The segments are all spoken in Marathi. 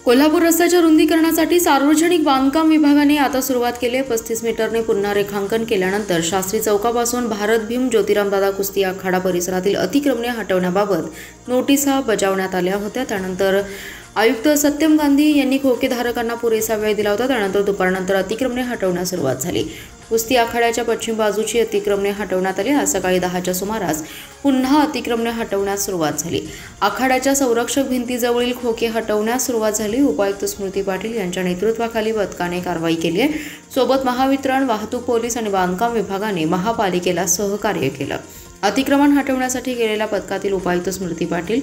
कोल्हापूर रस्त्याच्या रुंदीकरणासाठी सार्वजनिक बांधकाम विभागाने आता सुरुवात केली आहे। 35 मीटरने पुन्हा रेखांकन केल्यानंतर शास्त्री चौकापासून भारत भीम ज्योतिरामदादा कुस्ती आखाडा परिसरातील अतिक्रमणे हटवण्याबाबत नोटिसा बजावण्यात आल्या होत्या। त्यानंतर आयुक्त सत्यम गांधी यांनी खोकेधारकांना पुरेसा वेळ दिला होता। त्यानंतर दुपारनंतर अतिक्रमणे हटवण्यास सुरुवात झाली। कुस्ती आखाड्याच्या पश्चिम बाजूची अतिक्रमणे हटवण्यात आली। आज सकाळी 10च्या सुमारास पुन्हा अतिक्रमणे हटवण्यास सुरुवात झाली। आखाड्याच्या संरक्षक भिंतीजवळील खोके हटवण्यास सुरुवात झाली। उपायुक्त स्मृती पाटील यांच्या नेतृत्वाखाली पथकाने कारवाई केली आहे। सोबत महावितरण, वाहतूक पोलीस आणि बांधकाम विभागाने महापालिकेला सहकार्य केलं। अतिक्रमण हटवण्यासाठी गेलेल्या पथकातील उपायुक्त स्मृती पाटील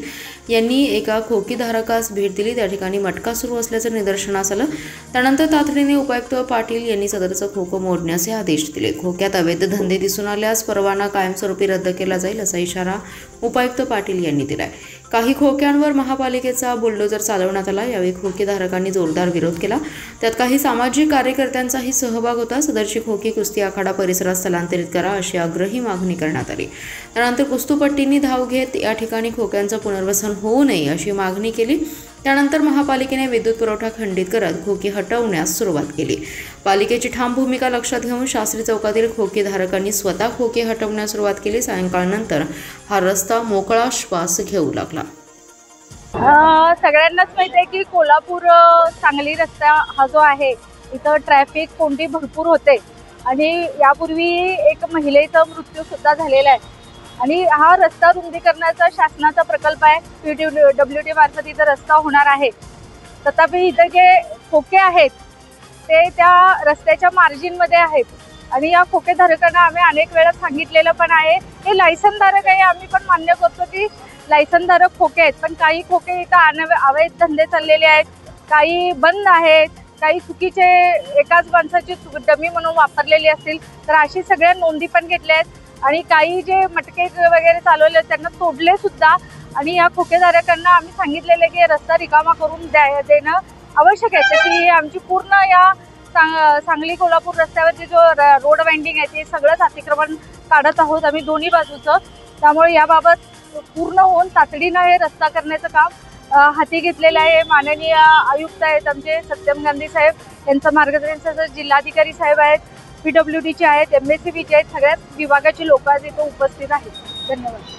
यांनी एका खोकीधारकास भेट दिली। त्या ठिकाणी मटका सुरू असल्याचं निदर्शनास आलं। त्यानंतर तातडीने उपायुक्त पाटील यांनी सदरचं खोकं मोडण्याचे आदेश दिले। खोक्यात अवैध धंदे दिसून आल्यास परवाना कायमस्वरूपी रद्द केला जाईल असा इशारा उपायुक्त पाटील यांनी दिलाय। काही खोक्यांवर महापालिकेचा बुलडोजर चालवण्यात आला। यावेळी खोकेधारकांनी जोरदार विरोध केला। त्यात काही सामाजिक कार्यकर्त्यांचाही सहभाग होता। सदरची खोकी कुस्ती आखाडा परिसरात स्थलांतरित करा अशी आग्रही मागणी करण्यात आली। त्यानंतर कुस्तुपट्टींनी धाव घेत या ठिकाणी खोक्यांचं पुनर्वसन होऊ नये अशी मागणी केली। त्यानंतर महापालिकेने विद्युत पुरवठा खंडित करत खोकी हटवण्यास सुरुवात केली। पालिकेची ठाम भूमिका लक्षात घेऊन शास्त्री चौकातील खोकेधारकांनी स्वतः खोके हटवण्यास सुरुवात केली। सायंकाळनंतर हा रस्ता मोकळा श्वास घेऊ लागला। सगळ्यांनाच माहिती आहे की कोल्हापूर सांगली रस्ता हा जो आहे इथं ट्रॅफिक कोंडी भरपूर होते आणि यापूर्वी एक महिलेचा मृत्यू सुद्धा झालेला आहे आणि हा रस्ता रुंदीकरणाचा शासनाचा प्रकल्प आहे। PWD मार्फत इथं रस्ता होणार आहे। तथापि इथं जे खोके आहेत ते त्या रस्त्याच्या मार्जिनमध्ये आहेत आणि या खोकेधारकांना आम्ही अनेक वेळा सांगितलेलं पण आहे। हे लायसनधारक आहे, आम्ही पण मान्य करतो की लायसनधारक खोके आहेत, पण काही खोके इथं अवैध धंदे चाललेले आहेत, काही बंद आहेत, काही चुकीचे एकाच माणसाची डमी म्हणून वापरलेली असतील तर अशी सगळ्या नोंदी पण घेतल्या आहेत आणि काही जे मटके वगैरे चालवले त्यांना तोडले सुद्धा। आणि या खोकेधारकांना आम्ही सांगितलेले की रस्ता रिकामा करून देणं आवश्यक आहे। तशी आमची पूर्ण या सांगली कोल्हापूर रस्त्यावरची जो रोड वाइंडिंग आहे ते सगळंच अतिक्रमण काढत आहोत आम्ही दोन्ही बाजूचं। त्यामुळे याबाबत पूर्ण होऊन तातडीनं हे रस्ता करण्याचं काम हाती घेतलेलं आहे। माननीय आयुक्त आहेत आमचे सत्यम गांधी साहेब यांचं मार्गदर्शन, जिल्हाधिकारी साहेब आहेत, PWDचे आहेत, MSCBचे आहेत, सगळ्याच विभागाची लोक आज इथे उपस्थित आहेत। धन्यवाद।